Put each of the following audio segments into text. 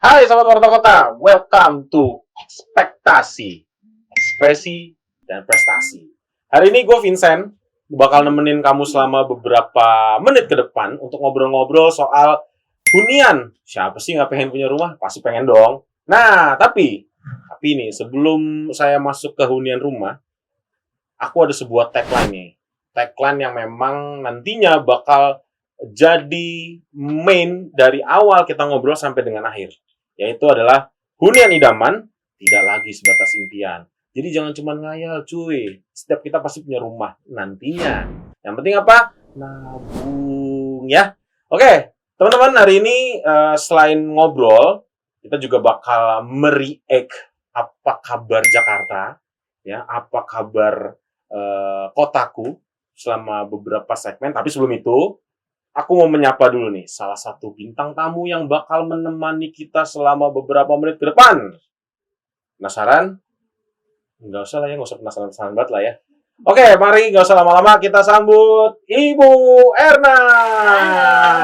Hai Sobat Warta Kota, welcome to Ekspektasi, Ekspresi, dan Prestasi. Hari ini gue Vincent, bakal nemenin kamu selama beberapa menit ke depan untuk ngobrol-ngobrol soal hunian. Siapa sih nggak pengen punya rumah? Pasti pengen dong. Nah, tapi nih, sebelum saya masuk ke hunian rumah, aku ada sebuah tagline nih. Tagline yang memang nantinya bakal jadi main dari awal kita ngobrol sampai dengan akhir. Yaitu adalah hunian idaman tidak lagi sebatas impian. Jadi jangan cuma ngayal cuy. Setiap kita pasti punya rumah nantinya. Yang penting apa? Nabung ya. Oke, teman-teman hari ini selain ngobrol, kita juga bakal mereact apa kabar Jakarta, ya, apa kabar kotaku selama beberapa segmen. Tapi sebelum itu, aku mau menyapa dulu nih salah satu bintang tamu yang bakal menemani kita selama beberapa menit ke depan. Penasaran? Nggak usah lah ya, nggak usah penasaran banget lah ya. Oke, mari nggak usah lama-lama kita sambut Ibu Erna.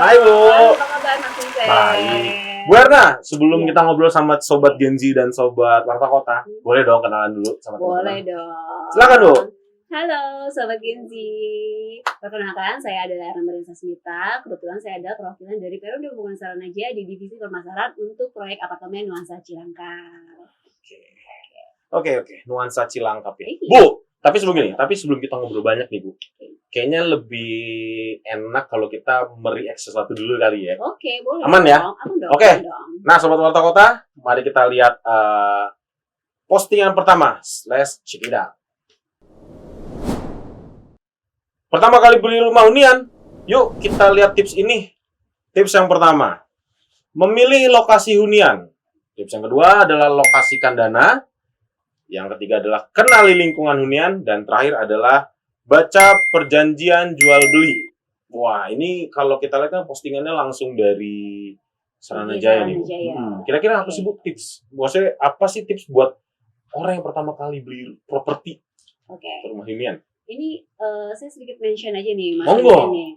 Hai Bu. Apa kabar Mas Vincent? Baik. Bu Erna, sebelum Iya. kita ngobrol sama Sobat Gen Z dan Sobat Warta Kota, boleh dong kenalan dulu sama teman-teman? Boleh dong. Silakan Bu. Halo Sobat Gen Z. Perkenalkan, saya adalah Erna Marinsa Smita. Kebetulan saya adalah perwakilan dari Periode Pembangunan Saranaja di Divisi Pemasaran untuk proyek apartemen Nuansa Cilangkap. Oke. Nuansa Cilangkap ya. Iya. Bu, tapi sebelum kita ngobrol banyak nih Bu, kayaknya lebih enak kalau kita mereact sesuatu dulu kali ya. Oke, boleh. Aman ya? Aman dong. Oke. Aman dong. Nah, Sobat Warta Kota, mari kita lihat postingan pertama. Let's check it out. Pertama kali beli rumah hunian, yuk kita lihat tips ini. Tips yang pertama, memilih lokasi hunian. Tips yang kedua adalah lokasikan dana. Yang ketiga adalah kenali lingkungan hunian. Dan terakhir adalah baca perjanjian jual beli. Wah, ini kalau kita lihat kan postingannya langsung dari Saranajaya nih. Kira-kira apa sih Bu tips? Maksudnya apa sih tips buat orang yang pertama kali beli properti rumah hunian? Ini saya sedikit mention aja nih Mas Monggo. Vincent nih.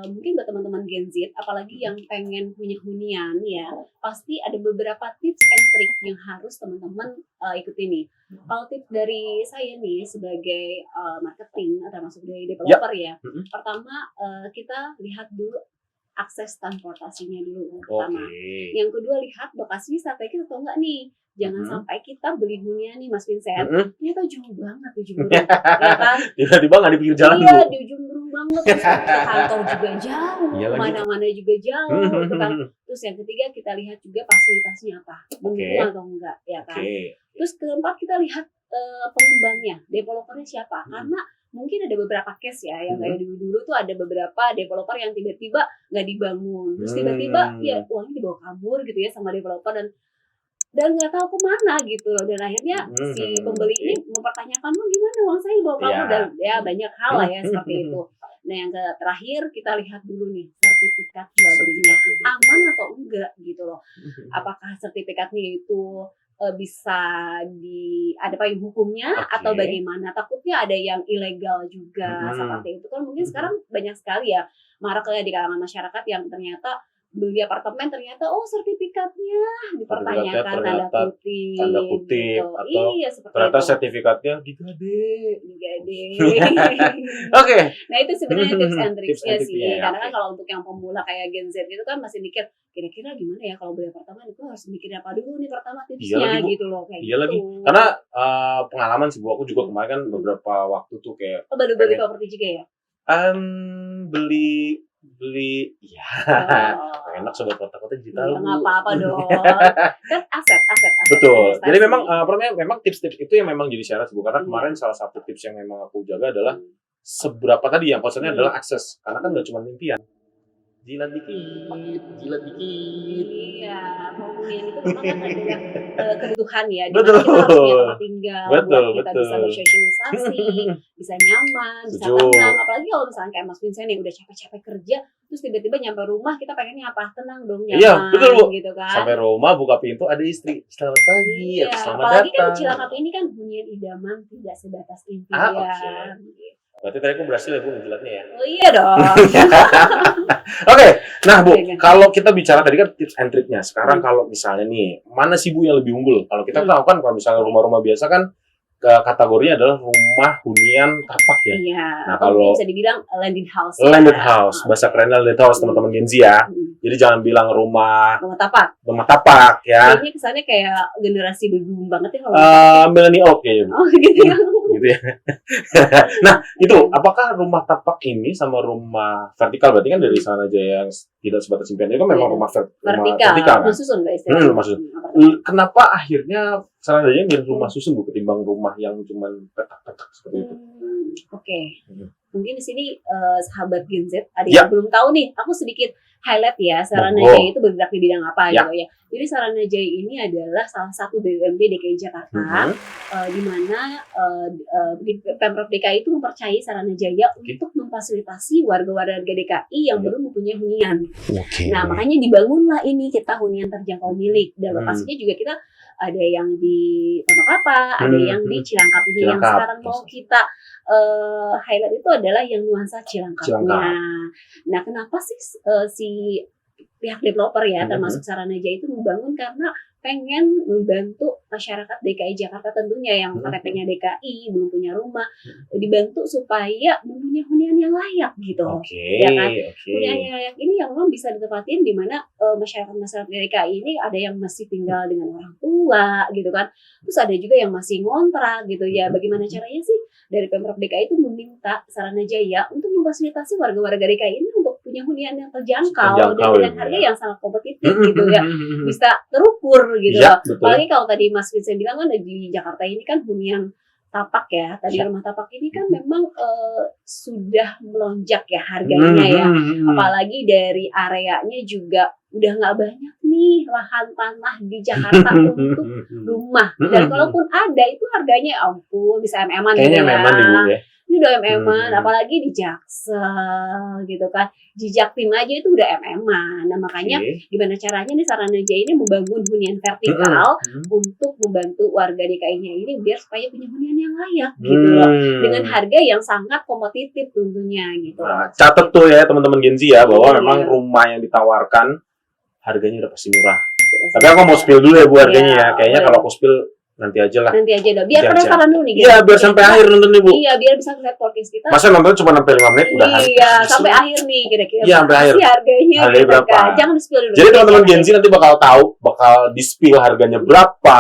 Mungkin buat teman-teman Gen Z, apalagi yang pengen punya hunian ya, pasti ada beberapa tips and trick yang harus teman-teman ikuti nih. Kalau tips dari saya nih sebagai marketing atau masuk dari developer ya, pertama kita lihat dulu akses transportasinya dulu pertama. Yang kedua lihat lokasinya strategis atau enggak nih. Jangan sampai kita beli hunian nih Mas Vincent, ternyata jauh banget ujung berung, ya kan? Tiba-tiba nggak di pinggir jalan Iya, dulu. di ujung berung banget. Terus ke kantor juga jauh, Iya lagi. mana-mana juga jauh, gitu kan. Terus yang ketiga kita lihat juga fasilitasnya apa, mendukung atau enggak, ya kan? Terus keempat kita lihat pengembangnya, developernya siapa? Karena mungkin ada beberapa case ya, yang kayak dulu tuh ada beberapa developer yang tiba-tiba nggak dibangun, terus tiba-tiba ya uangnya dibawa kabur gitu ya sama developer dan nggak tahu kemana gitu loh, dan akhirnya si pembeli ini mempertanyakan gimana uang saya dibawa kabur, dan ya banyak hal lah ya seperti itu. Nah yang terakhir kita lihat dulu nih sertifikat jual belinya aman atau enggak gitu loh. Apakah sertifikatnya itu bisa ada payung hukumnya atau bagaimana? Takutnya ada yang ilegal juga seperti itu kan. Mungkin sekarang banyak sekali ya maraknya di kalangan masyarakat yang ternyata beli apartemen ternyata sertifikatnya dipertanyakan tanda kutip gitu. Atau iya seperti ternyata itu. sertifikatnya digade. Oke. Nah itu sebenarnya tips and tricksnya sih. Ya, Karena kan kalau untuk yang pemula kayak Gen Z itu kan masih mikir kira-kira gimana ya kalau beli apartemen itu harus mikirin apa dulu nih pertama tipsnya gitu loh kayak gitu. Lagi. Karena pengalaman sih Bu, aku juga kemarin kan beberapa waktu tuh kayak baru beli properti juga ya? Beli ya. Enak Sobat Kota-Kota jadi tahu. Ya nggak apa-apa dong. Kan aset. Betul. Jadi memang tips-tips itu yang memang jadi syarat Bu. Karena kemarin salah satu tips yang memang aku jaga adalah seberapa tadi yang concernnya adalah akses. Karena kan nggak cuma impian. Jilat dikit. Iya, mau hunian itu memang kan adalah kebutuhan ya. Betul. Kita harus punya tempat tinggal, Betul. buat kita bisa bersosialisasi, bisa nyaman, bisa tenang. Apalagi kalau misalnya kayak Mas Vincent nih udah capek-capek kerja, terus tiba-tiba nyampe rumah kita pengennya apa? Tenang dong, nyaman. Iya, betul Bu. Gitu kan. Sampai rumah buka pintu ada istri. Selamat pagi. Iya, Selamat apalagi datang. kan Cilangkap ini kan hunian idaman tidak sebatas impian. Berarti tadi aku berhasil ya Bu menjelasnya ya. Oh iya dong. Oke, nah Bu, Oke. kalau kita bicara tadi kan tips and triknya. Sekarang kalau misalnya nih, mana sih Bu yang lebih unggul? Kalau kita tahu kan kalau misalnya rumah-rumah biasa kan kategorinya adalah rumah hunian tapak ya. Iya. Nah, kalau bisa dibilang landed house. landed house, bahasa kerennya landed house teman-teman Gen Z ya. Jadi jangan bilang rumah Rumah tapak. ya. Kayaknya kesannya kayak generasi baby boom banget ya kalau. Millennial kayaknya. Oh gitu ya. Gitu ya. Nah, itu apakah rumah tapak ini sama rumah vertikal berarti kan dari sana aja yang tidak sebatas impian itu kan memang rumah vertikal kan? Rumah susun guys. Istilahnya. Rumah susun. Kenapa akhirnya saran aja milih rumah susun Bu ketimbang rumah yang cuman petak-petak seperti itu? Oke. Mungkin di sini sahabat Gen Z ada Ya. yang belum tahu nih. Aku sedikit highlight ya Saranajaya itu bergerak di bidang apa Ya. gitu ya. Jadi Saranajaya ini adalah salah satu BUMD DKI Jakarta di mana Pemprov DKI itu mempercayai Saranajaya untuk memfasilitasi warga-warga DKI yang belum mempunyai hunian. Nah, makanya dibangunlah ini kita hunian terjangkau milik. Dan lokasinya juga kita ada yang di Pondok Apa, ada yang di Cilangkap ini. Yang sekarang mau kita highlight itu adalah yang nuansa Cilangkapnya. Nah, kenapa sih si pihak developer ya, termasuk Saranajaya itu membangun karena pengen membantu masyarakat DKI Jakarta tentunya yang KTP-nya DKI, belum punya rumah, dibantu supaya mempunyai hunian yang layak gitu. Ya kan? Hunian yang layak ini yang memang bisa ditempatin di mana masyarakat DKI ini ada yang masih tinggal dengan orang tua gitu kan. Terus ada juga yang masih ngontrak gitu ya. Bagaimana caranya sih dari Pemprov DKI itu meminta Saranajaya untuk memfasilitasi warga-warga DKI ini untuk punya hunian yang terjangkau dan dengan harga yang sangat kompetitif gitu ya. Bisa terukur gitu ya, loh. Apalagi kalau tadi Mas Vincent bilang kan di Jakarta ini kan hunian tapak ya. Tadi rumah tapak ini kan memang sudah melonjak ya harganya ya. Apalagi dari areanya juga udah nggak banyak nih lahan tanah di Jakarta untuk rumah. Dan kalaupun ada itu harganya ampun bisa MM-an gitu ya. Ini udah MM-an, apalagi di Jaksel gitu kan. Di Jaktim aja itu udah MM-an. Nah makanya gimana caranya nih Saranajaya ini membangun hunian vertikal untuk membantu warga DKI-nya ini biar supaya punya hunian yang layak gitu loh. Dengan harga yang sangat kompetitif tentunya gitu. Catat tuh ya teman-teman Gen Z ya bahwa memang rumah yang ditawarkan harganya udah pasti murah. Tapi aku mau spill dulu ya Bu harganya ya. Kayaknya kalau aku spill nanti aja lah. Nanti aja dong. Biar penasaran dulu nih. Iya, biar sampai akhir nonton nih Bu. Iya, biar bisa ngeliat podcast kita. Masa nonton cuma sampai 5 menit udah habis. Iya, sampai akhir nih kira-kira. Iya, sampai akhir. Harganya berapa? Jangan di-spill dulu. Jadi teman-teman Gen Z nanti bakal tahu, bakal di-spill harganya berapa,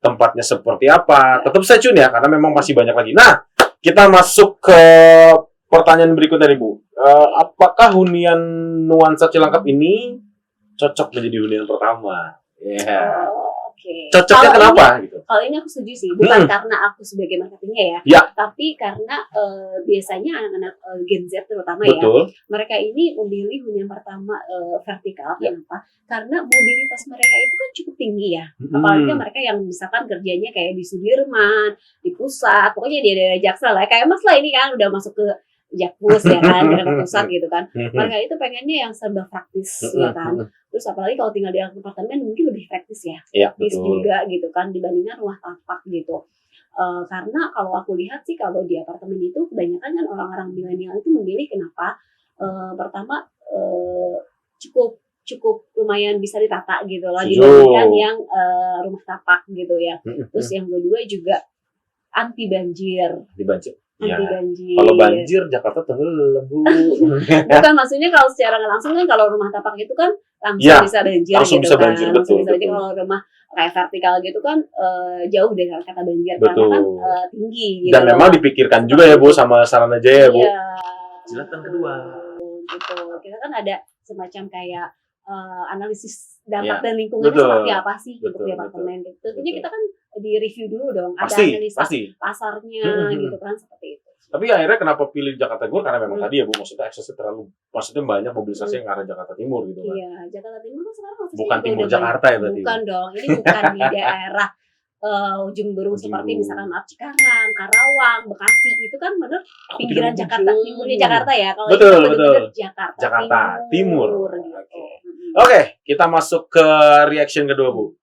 tempatnya seperti apa. Tetap stay tune ya karena memang masih banyak lagi. Nah, kita masuk ke pertanyaan berikutnya nih Bu. Apakah hunian nuansa Cilangkap ini cocok menjadi hunian pertama? Iya. Cocoknya kenapa gitu? Kalau ini aku setuju sih, bukan karena aku sebagai marketingnya ya, tapi karena biasanya anak-anak Gen Z terutama ya, mereka ini memilih hunian pertama vertikal. Kenapa? Karena mobilitas mereka itu kan cukup tinggi ya, apalagi mereka yang misalkan kerjanya kayak di Sudirman, di pusat, pokoknya di daerah Jaksel lah, kayak Mas lah ini kan udah masuk ke Jakpus ya kan, daerah pusat gitu kan. Mereka itu pengennya yang serba praktis ya kan. Terus apalagi kalau tinggal di apartemen mungkin lebih praktis ya. Praktis juga gitu kan dibandingkan rumah tapak gitu. Karena kalau aku lihat sih kalau di apartemen itu kebanyakan kan orang-orang milenial itu memilih kenapa? Pertama cukup lumayan bisa ditata gitu loh dibandingkan yang rumah tapak gitu ya. Terus yang kedua juga anti banjir. Anti banjir. Kalau banjir Jakarta tenggelam Bu. Bukan maksudnya kalau secara langsung kan kalau rumah tapak itu kan langsung bisa banjir langsung gitu bisa kan. Banjir, langsung bisa betul. banjir. Kalau rumah kayak vertikal gitu kan jauh dari kata banjir karena kan tinggi gitu. Dan memang dipikirkan juga ya Bu sama Saranajaya ya Bu. Jilatan kedua. Gitu. Kita kan ada semacam kayak analisis dampak dan lingkungan seperti apa sih untuk di apartemen. Tentunya kita kan di review dulu dong, ada analisa pasarnya gitu kan seperti itu. Tapi akhirnya kenapa pilih Jakarta Timur karena memang tadi ya Bu maksudnya aksesnya maksudnya banyak mobilisasi yang arah Jakarta Timur gitu kan. Iya, Jakarta Timur kan sekarang bukan timur Jakarta ya berarti. Bukan dong, ini bukan di daerah ujung berung seperti misalkan Cikarang, Karawang, Bekasi itu kan benar pinggiran Jakarta, timurnya Jakarta ya. Kalau betul. Jakarta Timur. Gitu. Oke, kita masuk ke reaction kedua Bu.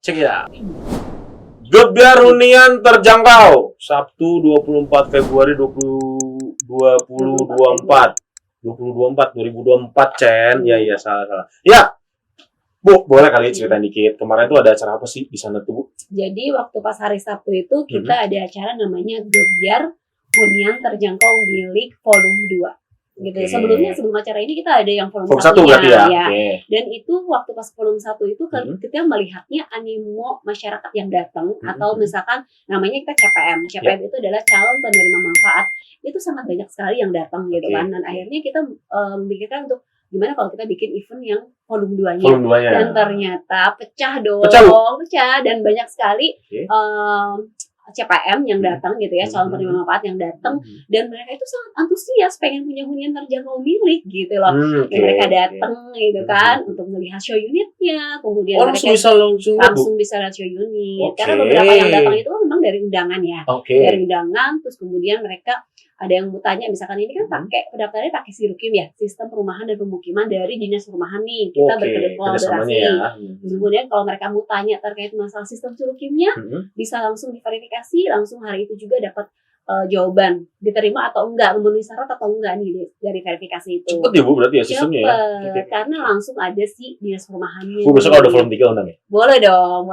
Cek ya. Gebyar hunian terjangkau Sabtu 24 Februari 2022 2024, Chen. Iya, salah. Ya, Bu, boleh kali ceritain dikit. Kemarin tuh ada acara apa sih di sana tuh, Bu? Jadi waktu pas hari Sabtu itu kita ada acara namanya Gebyar Hunian Terjangkau Milik Volume 2. Gitu. Sebelum acara ini kita ada yang volume 1 berarti ya. Dan itu waktu pas volume 1 itu kita melihatnya animo masyarakat yang datang atau misalkan namanya kita CPM. CPM itu adalah calon penerima manfaat. Itu sangat banyak sekali yang datang gitu kan. Dan akhirnya kita memikirkan untuk gimana kalau kita bikin event yang volume 2-nya. Dan ternyata pecah dan banyak sekali CPM yang datang gitu ya, calon penerima manfaat yang datang, dan mereka itu sangat antusias pengen punya hunian terjangkau milik gitu loh. Mereka datang gitu kan untuk melihat show unitnya, kemudian mereka langsung bisa lihat show unit. Karena beberapa yang datang itu memang dari undangan ya, dari undangan, terus kemudian mereka ada yang mau tanya, misalkan ini kan pendaftarannya pakai Sirukim ya, sistem perumahan dan pemukiman dari dinas perumahan nih, kita berkolaborasi. Kemudian kalau mereka mau tanya terkait masalah sistem Sirukimnya, bisa langsung diverifikasi, langsung hari itu juga dapat jawaban diterima atau enggak, memenuhi syarat atau enggak nih dari verifikasi itu. Cepet ya Bu berarti ya sistemnya ya? Karena langsung ada si dinas perumahannya. Bu besok kalau ada volume 3 undang ya? Boleh dong.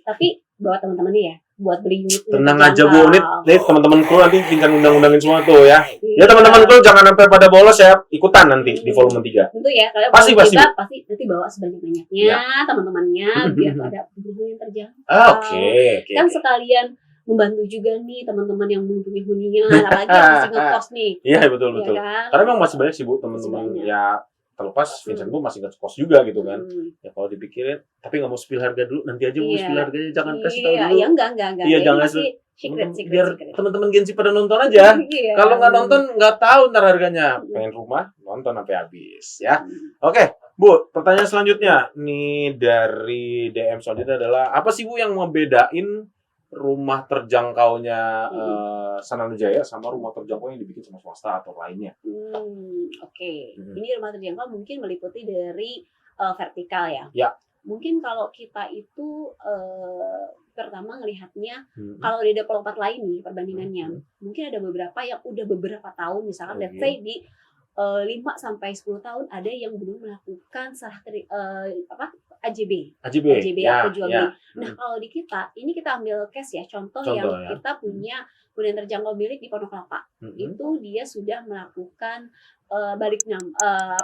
Tapi bawa teman-temannya ya, buat beli unit. Tenang aja Bu, nih teman-temanku nanti tinggal undang-undangin semua tuh ya. Ya teman-temanku jangan sampai pada bolos ya, ikutan nanti di volume 3. Tentu ya, kalian pasti nanti bawa sebanyak-banyaknya teman-temannya biar ada hunian terjangkau. Kan sekalian membantu juga nih teman-teman yang belum punya hunian, apalagi yang masih ngekos nih. Iya betul. Kan? Karena memang masih banyak sih Bu teman-teman ya, terlepas Vincent Bu masih ngekos juga gitu kan. Ya kalau dipikirin, tapi nggak mau spill harga dulu, nanti aja Bu spill harganya, jangan kasih tahu dulu. Iya enggak. Iya jangan secret. Biar teman-teman Gensi pada nonton aja. Kalau nggak nonton nggak tahu ntar harganya. Pengen rumah nonton sampai habis ya. Oke. Bu, pertanyaan selanjutnya nih dari DM selanjutnya adalah apa sih Bu yang membedain rumah terjangkaunya Saranajaya sama rumah terjangkau yang dibikin sama swasta atau lainnya? Ini rumah terjangkau mungkin meliputi dari vertikal ya. Mungkin kalau kita itu pertama ngelihatnya kalau di developer lain nih perbandingannya, mungkin ada beberapa yang udah beberapa tahun, misalkan let's say di 5 sampai 10 tahun ada yang belum melakukan AJB atau jual beli. Nah, kalau di kita, ini kita ambil case ya, contoh yang kita punya hunian terjangkau milik di Pondok Kelapa. Itu dia sudah melakukan balik nama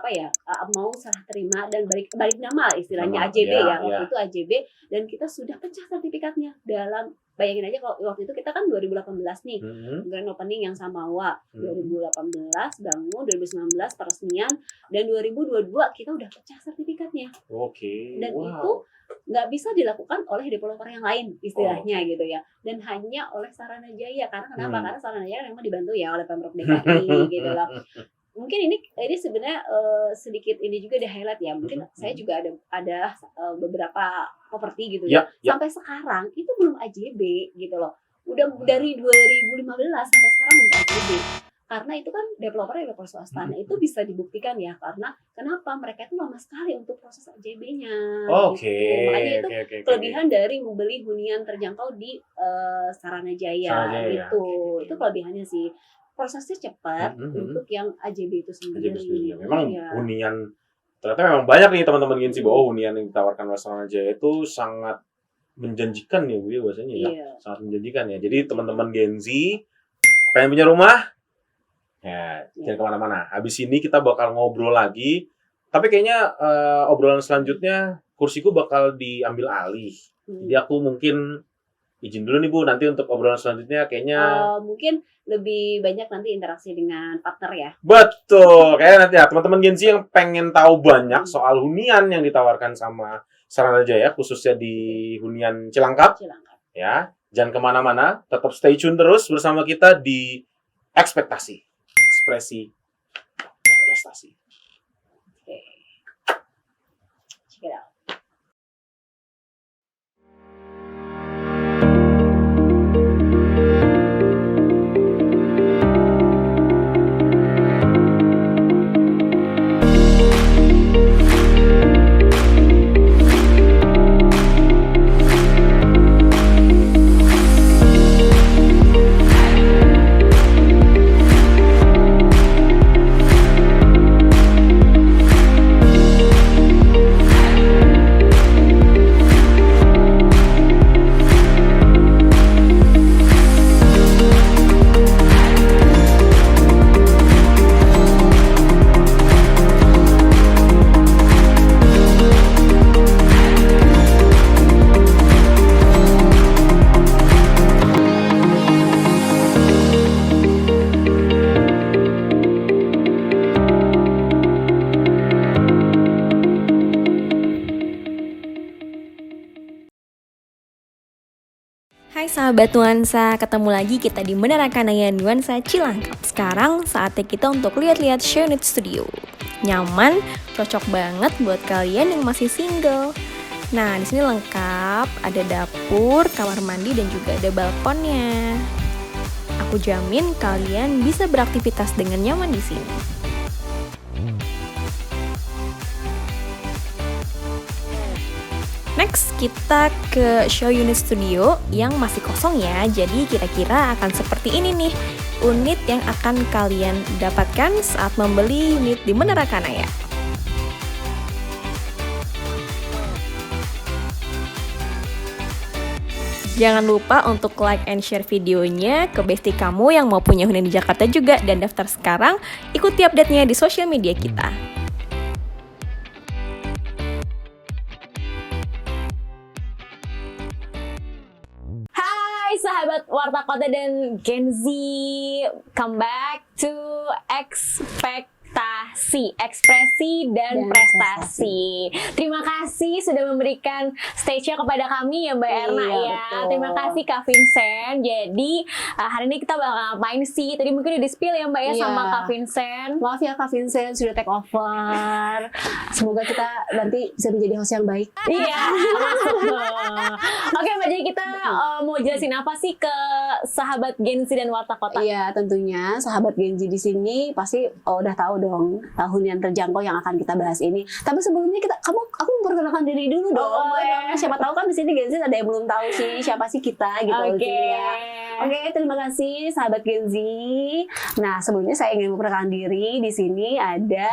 mau serah terima dan balik nama istilahnya AJB waktu itu AJB, dan kita sudah pecah sertifikatnya dalam, bayangin aja kalau waktu itu kita kan 2018 nih grand opening yang Samawa, 2018 bangun, 2019 peresmian, dan 2022 kita udah pecah sertifikatnya. Dan itu nggak bisa dilakukan oleh developer yang lain istilahnya gitu ya, dan hanya oleh Saranajaya. Karena kenapa? Karena Saranajaya memang dibantu ya oleh Pemprov DKI gitu loh. Mungkin ini sebenarnya sedikit ini juga di highlight ya. Mungkin saya juga ada beberapa properti gitu ya. Sampai sekarang itu belum AJB gitu loh. Udah dari 2015 sampai sekarang belum AJB. Karena itu kan developer swasta. Nah, itu bisa dibuktikan ya, karena kenapa mereka itu lama sekali untuk proses AJB-nya. Gitu. Makanya itu kelebihan dari membeli hunian terjangkau di Saranajaya gitu. Itu kelebihannya sih. Prosesnya cepat untuk yang AJB itu sendiri. Memang hunian ternyata memang banyak nih teman-teman Gensi bahwa hunian yang ditawarkan oleh Saranajaya itu sangat menjanjikan ya Bu ya bahasanya ya. Sangat menjanjikan ya. Jadi teman-teman Gensi pengen punya rumah, jangan kemana-mana. Habis ini kita bakal ngobrol lagi. Tapi kayaknya obrolan selanjutnya kursiku bakal diambil alih. Jadi aku mungkin izin dulu nih Bu, nanti untuk obrolan selanjutnya kayaknya mungkin lebih banyak nanti interaksi dengan partner ya. Betul, kayak nanti ya teman-teman Gensi yang pengen tahu banyak soal hunian yang ditawarkan sama Saranajaya, khususnya di hunian Cilangkap. Ya, jangan kemana-mana, tetap stay tune terus bersama kita di Ekspektasi, Ekspresi, dan Prestasi. Check it out. sahabat Nuansa, ketemu lagi kita di Menara Kanaya Nuansa Cilangkap. Sekarang saatnya kita untuk lihat-lihat ShareUnit Studio. Nyaman, cocok banget buat kalian yang masih single. Nah, di sini lengkap, ada dapur, kamar mandi, dan juga ada balkonnya. Aku jamin kalian bisa beraktivitas dengan nyaman di sini. Next, kita ke ShareUnit Studio yang masih kosong ya. Jadi kira-kira akan seperti ini nih unit yang akan kalian dapatkan saat membeli unit di Menara Kanaya. Jangan lupa untuk like and share videonya ke bestie kamu yang mau punya hunian di Jakarta juga, dan daftar sekarang. Ikuti update-nya di sosial media kita. Hai sahabat Warta Kota dan Gen Z, come back to ekspresi dan prestasi. Terima kasih sudah memberikan stage-nya kepada kami ya Mbak Erna ya. Betul. Terima kasih Kak Vincent. Jadi hari ini kita bakal ngapain sih? Tadi mungkin udah di-spill ya Mbak ya sama Kak Vincent. Maaf ya Kak Vincent sudah take over. Semoga kita nanti bisa menjadi host yang baik. Iya. Oke Mbak, jadi kita mau jelasin apa sih ke sahabat Gen Z dan Warta Kota? Iya, tentunya sahabat Gen Z di sini pasti udah tahu dong hunian terjangkau yang akan kita bahas ini. Tapi sebelumnya aku memperkenalkan diri dulu dong. Siapa tahu kan di sini Gen Z ada yang belum tahu sih siapa sih kita gitu. Oke, terima kasih sahabat Gen Z. Nah, sebelumnya saya ingin memperkenalkan diri. Di sini ada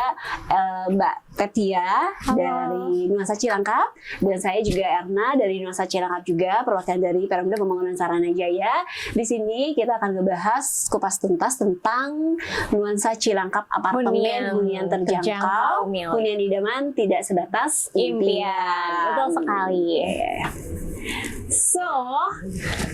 Mbak Tetia dari Nuansa Cilangkap, dan saya juga Erna dari Nuansa Cilangkap juga, perwakilan dari Perumda Pembangunan Saranajaya. Di sini kita akan ngebahas kupas tuntas tentang Nuansa Cilangkap apartemen hunian terjangkau, hunian idaman tidak sebatas impian. Betul sekali. So,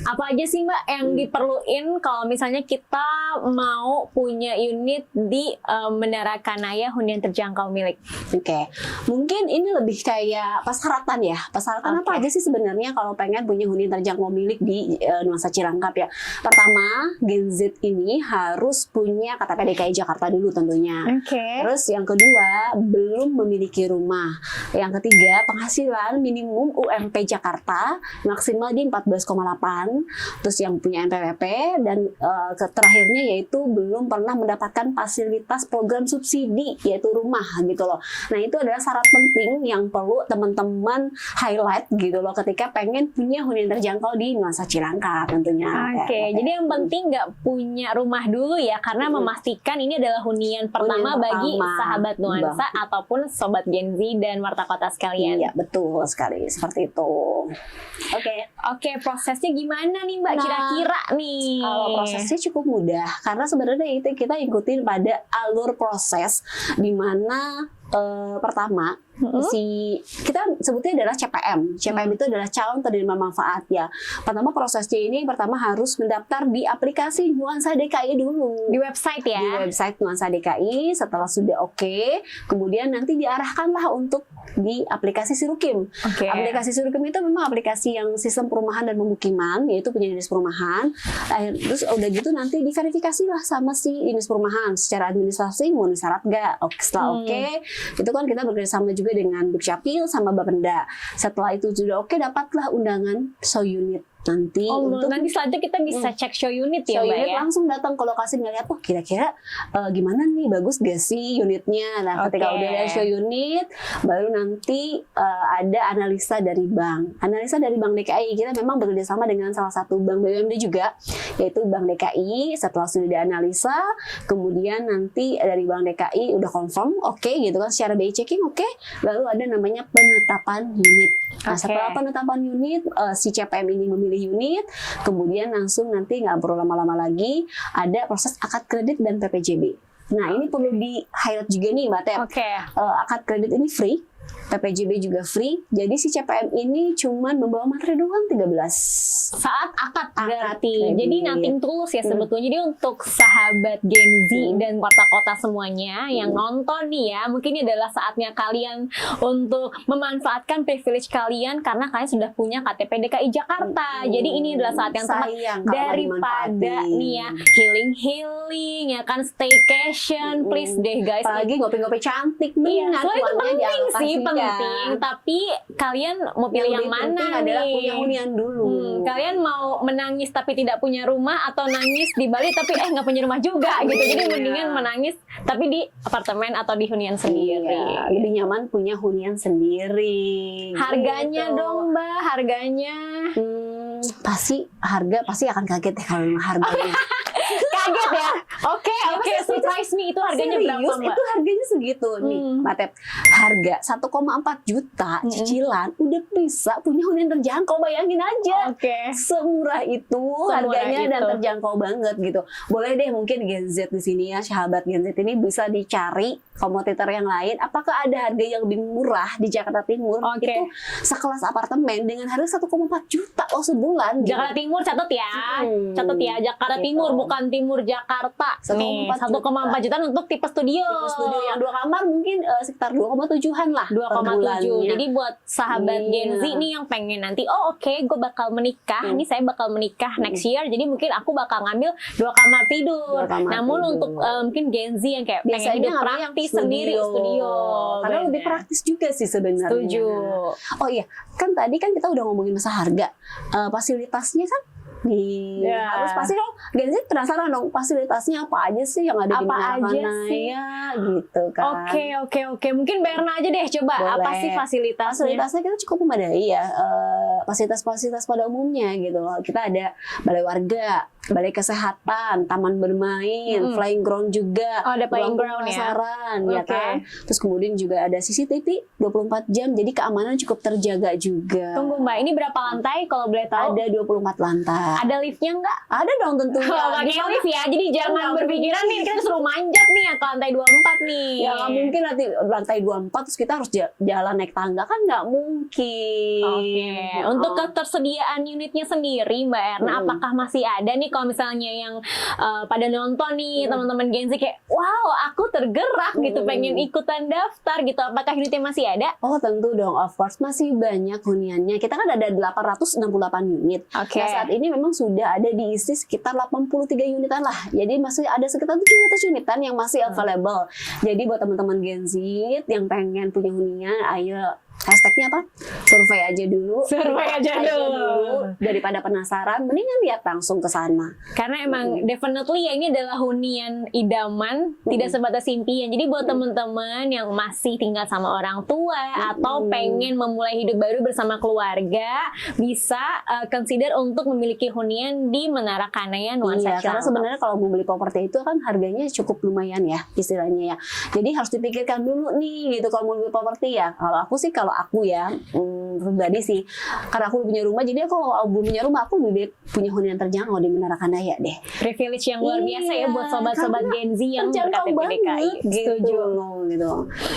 apa aja sih Mbak yang diperluin kalau misalnya kita mau punya unit di Menara Kanaya hunian terjangkau milik? Oke, mungkin ini lebih kayak persyaratan ya. Persyaratan apa aja sih sebenarnya kalau pengen punya hunian terjangkau milik di Nuansa Cilangkap ya? Pertama, Gen Z ini harus punya KTP DKI Jakarta dulu tentunya. Terus yang kedua, belum memiliki rumah. Yang ketiga, penghasilan minimum UMP Jakarta maksimal di 14,8. Terus yang punya NPWP, dan terakhirnya yaitu belum pernah mendapatkan fasilitas program subsidi yaitu rumah gitu loh. Nah, itu adalah syarat penting yang perlu teman-teman highlight gitu loh ketika pengen punya hunian terjangkau di Nuansa Cilangkap tentunya. Jadi yang penting nggak punya rumah dulu ya, karena memastikan ini adalah hunian pertama bagi sahabat Nuansa ataupun sobat Gen Z dan Warta Kota sekalian. Iya, betul sekali seperti itu. Oke, prosesnya gimana nih Mbak kira-kira nih? Kalau prosesnya cukup mudah, karena sebenarnya itu kita ikutin pada alur proses di mana pertama kita sebutnya adalah CPM. CPM itu adalah calon penerima manfaat ya. Pertama prosesnya ini harus mendaftar di aplikasi Nuansa DKI dulu. Di website ya? Di website Nuansa DKI. Setelah sudah oke, kemudian nanti diarahkanlah untuk di aplikasi Sirukim. Aplikasi Sirukim itu memang aplikasi yang sistem perumahan dan pemukiman, yaitu punya dinas perumahan. Terus udah gitu nanti diverifikasi lah sama si dinas perumahan secara administrasi memenuhi syarat gak. Setelah itu kan kita bekerjasama juga dengan Dukcapil sama Bapenda. Setelah itu sudah dapatlah undangan ShareUnit. Nanti selanjutnya kita bisa cek ShareUnit ya Mbak ya? Langsung datang ke lokasi ngeliat kira-kira gimana nih, bagus gak sih unitnya. Nah, ketika udah ada ShareUnit, baru nanti ada analisa dari bank. Analisa dari Bank DKI, kita memang bekerjasama dengan salah satu bank BUMD juga, yaitu Bank DKI. Setelah sudah dianalisa, kemudian nanti dari Bank DKI udah confirm gitu kan, secara BI checking lalu ada namanya penetapan unit. Nah, setelah penetapan unit, si CPM ini memilih unit, kemudian langsung nanti nggak perlu lama-lama lagi ada proses akad kredit dan PPJB. Nah, ini perlu di highlight juga nih Mbak Tep. Akad kredit ini free. PPJB juga free. Jadi si CPM ini cuman membawa materi doang 13 saat akad berarti. kredit. Jadi nothing tulus ya sebetulnya. Jadi untuk sahabat Gen Z dan Warta Kota semuanya yang nonton nih ya, mungkin ini adalah saatnya kalian untuk memanfaatkan privilege kalian karena kalian sudah punya KTP DKI Jakarta. Jadi ini adalah saat yang tepat Sayang kalau nggak daripada dimanfaatin. nih ya healing ya kan, staycation, please deh guys. Apalagi ngopi-ngopi cantik Iya, nih. soalnya itu uangnya penting sih, dialokasikan. penting. Tapi kalian mau pilih yang lebih mana penting nih? adalah punya hunian dulu. Kalian mau menangis tapi tidak punya rumah atau nangis di Bali tapi nggak punya rumah juga gitu. Jadi Iya. mendingan menangis tapi di apartemen atau di hunian sendiri. Iya, lebih nyaman punya hunian sendiri. Harganya Gitu. dong Mbak, harganya. Pasti akan kaget ya kalau harganya. Kaget ya? Oke, surprise me, itu harganya berapa Serius, Mbak? itu harganya segitu nih, Mbak Tep. Harga 1,4 juta cicilan udah bisa punya hunian terjangkau, bayangin aja. Oke. Semurah itu harganya dan itu. terjangkau banget gitu. Boleh deh mungkin Gen Z di sini ya, sahabat Gen Z ini bisa dicari kompetitor yang lain. Apakah ada harga yang lebih murah di Jakarta Timur? Oke. Itu sekelas apartemen dengan harga 1,4 juta loh sebulan. gitu. Jakarta Timur catat ya. Catat ya, Jakarta Gitu. Timur bukan Timur Jakarta. 1,4 1,4 juta untuk tipe studio. Tipe studio yang 2 kamar mungkin sekitar 2,7-an lah. 2,7. Jadi buat sahabat Iya. Gen Z nih yang pengen nanti, gue bakal menikah. Nih saya bakal menikah next year. Jadi mungkin aku bakal ngambil 2 kamar tidur. 2 kamar Namun tidur. untuk mungkin Gen Z yang kayak pengen biasanya hidup ngambil yang praktis sendiri studio. Karena lebih Bener. praktis juga sih sebenarnya. Setuju. Oh iya, kan tadi kan kita udah ngomongin masa harga. Fasilitasnya kan Ya. harus pasti dong. Gen Z penasaran dong fasilitasnya apa aja sih yang ada di Apa Menara aja sih? Kanaya gitu kan. Oke. Mungkin Berna aja deh coba. Boleh. Apa sih fasilitasnya? Fasilitasnya kita cukup memadai ya. Fasilitas-fasilitas pada umumnya gitu loh. Kita ada balai warga, balai kesehatan, taman bermain, playing ground juga. Oh, ada playing ruang ground ya. pemasaran, ya Oke. kan. Terus kemudian juga ada CCTV 24 jam, jadi keamanan cukup terjaga juga. Tunggu Mbak, ini berapa lantai kalau boleh tahu? Ada 24 lantai. Ada liftnya nggak? Ada dong tentunya. Oh, Di pakai sana- lift ya. Jadi jangan Nggak berpikiran nih mungkin. kita suruh manjat nih ya ke lantai 24 nih. Ya nggak mungkin nanti lantai 24 terus kita harus jalan naik tangga, kan nggak mungkin. Oke, untuk ketersediaan unitnya sendiri Mbak Erna, apakah masih ada nih kalau misalnya yang pada nonton nih teman-teman Gen Z kayak, wow aku tergerak gitu pengen ikutan daftar gitu, apakah unitnya masih ada? Oh tentu dong, of course masih banyak huniannya. Kita kan ada 868 unit. Oke. Nah saat ini memang sudah ada diisi sekitar 83 unitan lah. Jadi masih ada sekitar 700 unitan yang masih available. Jadi buat teman-teman Gen Z yang pengen punya hunian, ayo hashtagnya apa? Survei aja dulu. Survei aja dulu. Daripada penasaran, mendingan lihat langsung ke sana. Karena emang definitely ya ini adalah hunian idaman, tidak sebatas impian. Jadi buat teman-teman yang masih tinggal sama orang tua atau pengen memulai hidup baru bersama keluarga, bisa consider untuk memiliki hunian di Menara Kanaya Nuansa Iya, karena Cilangkap. sebenarnya kalau mau beli properti itu kan harganya cukup lumayan ya istilahnya ya. Jadi harus dipikirkan dulu nih gitu kalau mau beli properti ya. Kalau aku ya pribadi sih, karena aku punya rumah, jadi aku kalau belum punya rumah aku lebih baik punya hunian terjangkau di Menara Kanaya deh. Privilege yang luar biasa ya buat sobat-sobat karena Gen Z yang terjangkau berKTP DKI. banget Setuju. gitu.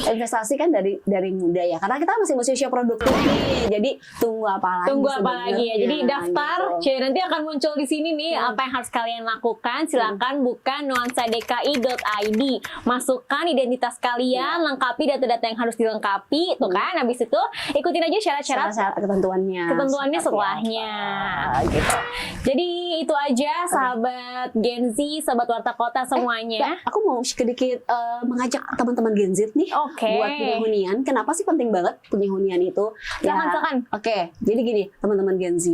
Investasi kan dari muda ya, karena kita masih usia produktif nih. Jadi tunggu apa lagi? Tunggu apa lagi ya. Jadi sebenarnya, daftar, gitu. nanti akan muncul di sini nih apa yang harus kalian lakukan. Silakan buka nuansadki.id. Masukkan identitas kalian, lengkapi data-data yang harus dilengkapi, tuh kan. Habis itu ikutin aja syarat-syarat Syarat ketentuannya ketentuannya seperti setelahnya. apa, gitu. Jadi itu aja sahabat Gen Z, sahabat Warta Kota semuanya. Mbak, aku mau sedikit mengajak teman-teman Gen Z nih Oke. buat punya hunian. Kenapa sih penting banget punya hunian itu? Silakan. Oke, jadi gini teman-teman Gen Z,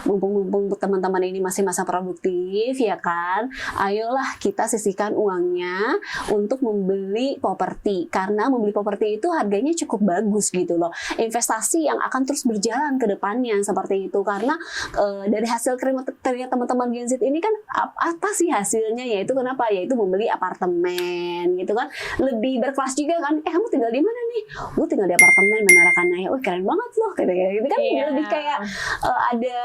mumpung teman-teman ini masih masa produktif ya kan, ayolah kita sisihkan uangnya untuk membeli properti, karena membeli properti itu harganya cukup bagus gitu loh. Investasi yang akan terus berjalan ke depannya seperti itu. Karena dari hasil kriteria teman-teman Gen Z ini kan apa sih hasilnya, yaitu kenapa, yaitu membeli apartemen gitu kan, lebih berkelas juga kan. Kamu tinggal di mana nih? Gue tinggal di apartemen Menara Kanaya. Wih keren banget loh, gitu kan. Lebih kayak ada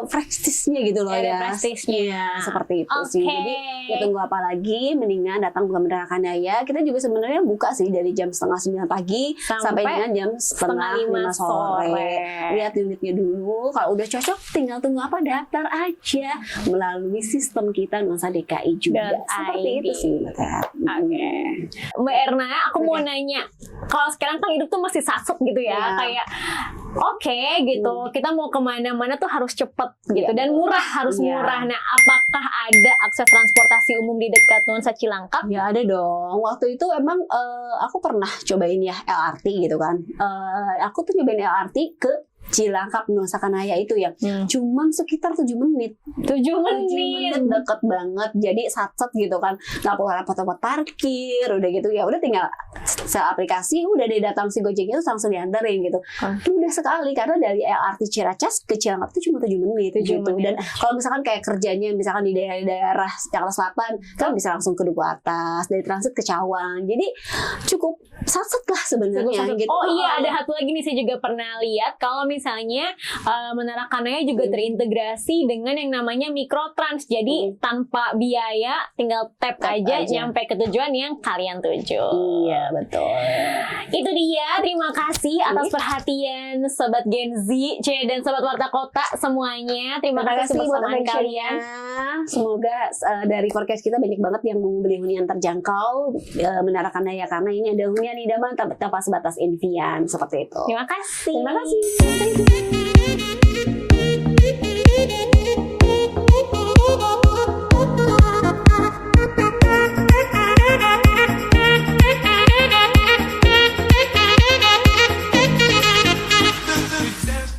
prestisnya gitu loh ya. Prestisnya. Seperti itu sih. Jadi ya tunggu apa lagi, mendingan datang ke Menara Kanaya. Kita juga sebenarnya buka sih dari jam 8:30 pagi sampai dengan jam 4:30 sore. Lihat unitnya dulu, kalau udah cocok tinggal tunggu apa, daftar aja melalui sistem kita Nuansa DKI juga. Seperti itu sih Mbak Erna, aku mau nanya, kalau sekarang kan hidup tuh masih satset gitu ya, kayak gitu, kita mau kemana-mana tuh harus cepet gitu, dan murah, harus murah. Nah, apakah ada akses transportasi umum di dekat Nuansa Cilangkap? Ya ada dong. Waktu itu emang aku pernah cobain ya LRT gitu kan. Aku tuh nyobain LRT ke Cilangkap Nuansa Kanaya itu yang cuman sekitar 7 menit. 7 menit deket banget. Jadi satset gitu kan. Gak perlu repot-repot parkir, udah gitu ya udah tinggal aplikasi, udah deh datang si Gojek itu langsung dianterin gitu. Mudah sekali karena dari LRT Ciracas ke Cilangkap itu cuma 7 menit gitu. Dan kalau misalkan kayak kerjanya misalkan di daerah Jakarta Selatan kan bisa langsung ke Duku Atas, dari transit ke Cawang. Jadi cukup satset lah sebenarnya gitu. Oh iya, ada satu lagi nih, saya juga pernah lihat kalau misalnya Menara Kanaya juga terintegrasi dengan yang namanya Mikrotrans. Jadi tanpa biaya, tinggal tap aja nyampe ke tujuan yang kalian tuju. Iya, betul. Itu dia, terima kasih atas perhatian Sobat Gen Z, dan Sobat Warta Kota semuanya. Terima kasih buat kalian. Semoga dari forecast kita banyak banget yang membeli hunian terjangkau Menara Kanaya, karena ini ada hunian idaman tanpa sebatas impian seperti itu. Terima kasih. Terima kasih.